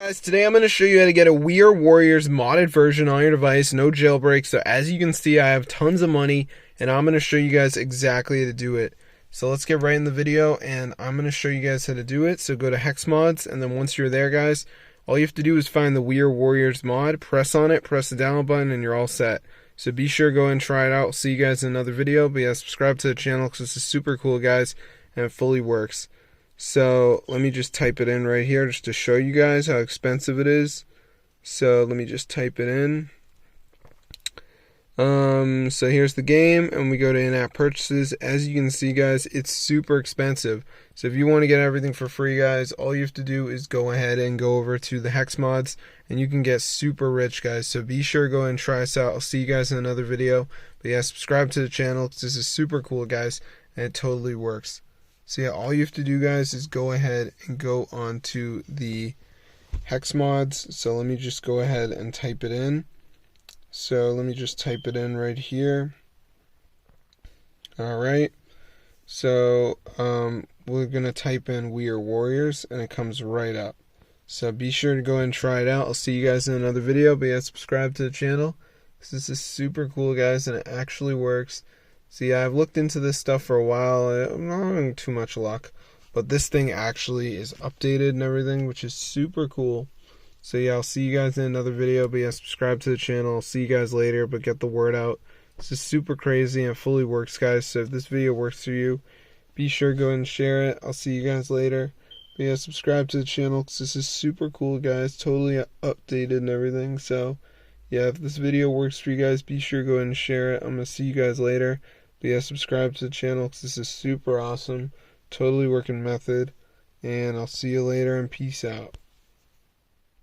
Guys, today I'm going to show you how to get a WeAre Warriors modded version on your device, no jailbreak. So as you can see, I have tons of money and I'm going to show you guys exactly how to do it. So let's get right in the video and I'm going to show you guys how to do it. So go to Hex Mods, and then once you're there, guys, all you have to do is find the WeAre Warriors mod, press on it, press the download button, and you're all set. So be sure to go and try it out. See you guys in another video. But yeah, subscribe to the channel because this is super cool, guys, and it fully works. So let me just type it in right here just to show you guys how expensive it is. So let me just type it in. So here's the game, and we go to in-app purchases. As you can see, guys, it's super expensive. So if you want to get everything for free, guys, all you have to do is go ahead and go over to the Hex Mods, and you can get super rich, guys. So be sure to go and try us out. I'll see you guys in another video. But yeah, subscribe to the channel because this is super cool, guys, and it totally works. So yeah, all you have to do, guys, is go ahead and go onto the Hex Mods. So let me just go ahead and type it in. So let me just type it in right here. Alright. So we're going to type in WeAre Warriors, and it comes right up. So be sure to go ahead and try it out. I'll see you guys in another video. But yeah, subscribe to the channel, because this is super cool, guys, and it actually works. See, I've looked into this stuff for a while. I'm not having too much luck, but this thing actually is updated and everything, which is super cool. So yeah, I'll see you guys in another video. But yeah, subscribe to the channel. I'll see you guys later, but get the word out. This is super crazy and fully works, guys. So if this video works for you, be sure to go and share it. I'll see you guys later. But yeah, subscribe to the channel because this is super cool, guys. Totally updated and everything. So yeah, if this video works for you guys, be sure to go and share it. I'm going to see you guys later. But yeah, subscribe to the channel because this is super awesome. Totally working method. And I'll see you later, and peace out.